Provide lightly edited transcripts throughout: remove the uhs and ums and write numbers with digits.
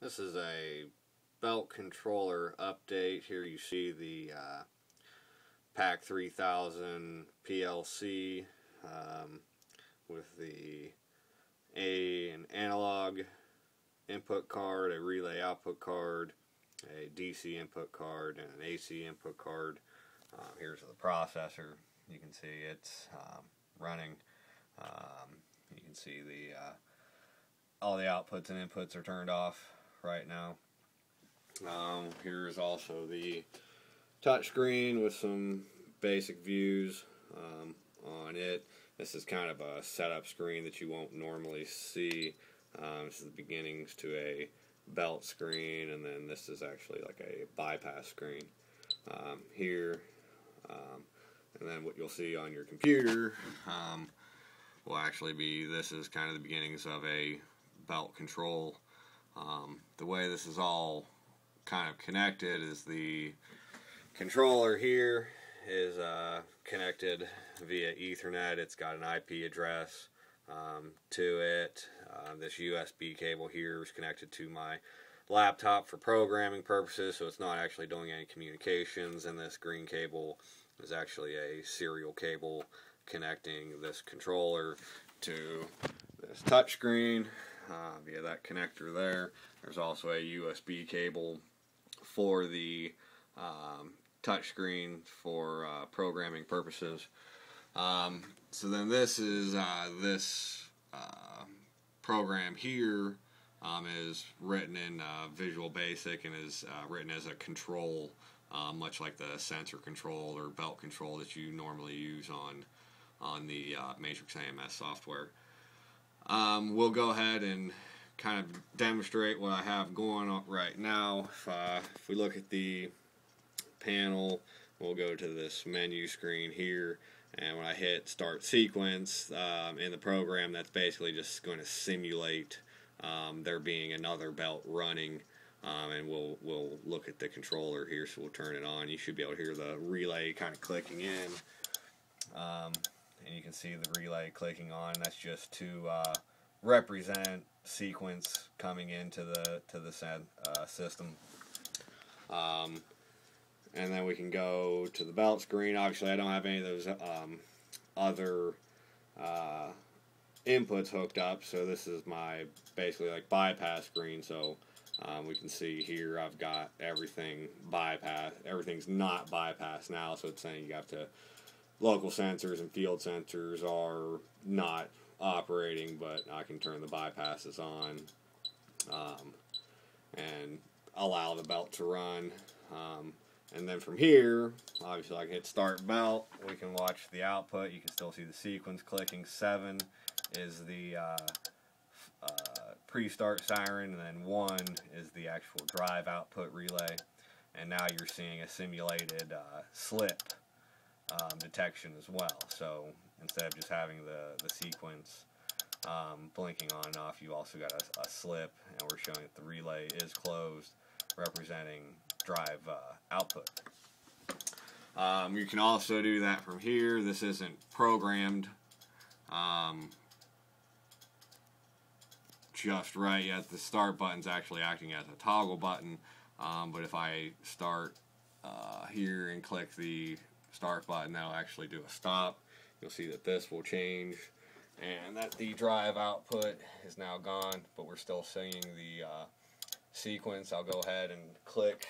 This is a belt controller update. Here you see the PAC 3000 PLC with an analog input card, a relay output card, a DC input card, and an AC input card. Here's the processor. You can see it's running. You can see all the outputs and inputs are turned off right now. Here's also the touchscreen with some basic views on it. This is kind of a setup screen that you won't normally see. This is the beginnings to a belt screen, and then this is actually like a bypass screen here. And then what you'll see on your computer will actually be, this is kind of the beginnings of a belt control. The way this is all kind of connected is the controller here is connected via Ethernet. It's got an IP address to it. This USB cable here is connected to my laptop for programming purposes, so it's not actually doing any communications, and this green cable is actually a serial cable connecting this controller to this touchscreen via that connector there. There's also a USB cable for the touchscreen for programming purposes. So then this is this program here is written in Visual Basic and is written as a control, much like the sensor control or belt control that you normally use on the Matrix AMS software. We'll go ahead and kind of demonstrate what I have going on right now. If we look at the panel, we'll go to this menu screen here, and when I hit start sequence in the program, that's basically just going to simulate there being another belt running, and we'll look at the controller here, so we'll turn it on. You should be able to hear the relay kind of clicking in, and you can see the relay clicking on. That's just to represent sequence coming into the system. And then we can go to the belt screen. Obviously I don't have any of those other inputs hooked up, so this is my basically like bypass screen. So we can see here I've got everything bypass. Everything's not bypassed now, so it's saying you have to, local sensors and field sensors are not operating, but I can turn the bypasses on and allow the belt to run. And then from here, obviously I can hit start belt. We can watch the output. You can still see the sequence clicking. 7 is the pre-start siren, and then 1 is the actual drive output relay. And now you're seeing a simulated slip detection as well. So instead of just having the sequence blinking on and off, you also got a slip, and we're showing that the relay is closed, representing drive output. You can also do that from here. This isn't programmed just right yet. The start button's actually acting as a toggle button, but if I start here and click the start button, that'll actually do a stop. You'll see that this will change, and that the drive output is now gone, but we're still seeing the sequence. I'll go ahead and click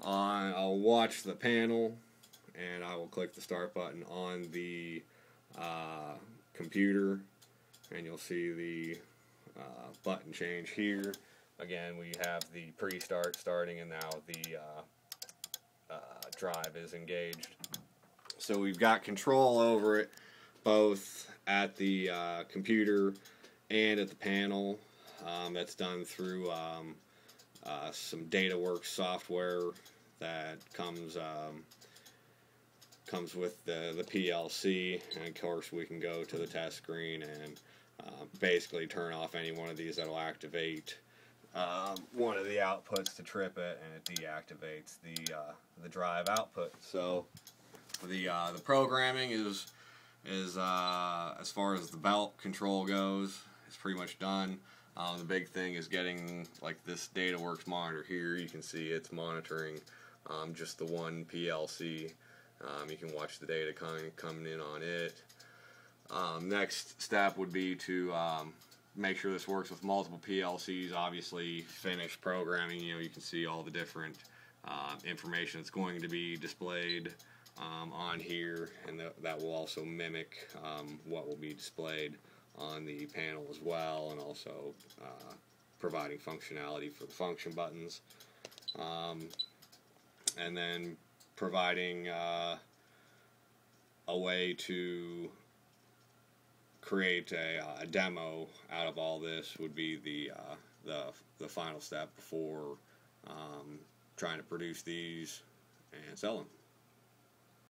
on, I'll watch the panel, and I will click the start button on the computer, and you'll see the button change here. Again, we have the pre-start starting, and now the drive is engaged. So we've got control over it both at the computer and at the panel. That's done through some DataWorks software that comes with the PLC, and of course we can go to the test screen and basically turn off any one of these that'll activate one of the outputs to trip it, and it deactivates the drive output. So the programming is as far as the belt control goes, it's pretty much done. The big thing is getting like this DataWorks monitor here. You can see it's monitoring just the one PLC. You can watch the data coming in on it. Next step would be to make sure this works with multiple PLCs. Obviously, finish programming. You can see all the different information that's going to be displayed on here, and that will also mimic what will be displayed on the panel as well, and also providing functionality for the function buttons, and then providing a way to create a demo out of all this would be the final step before trying to produce these and sell them.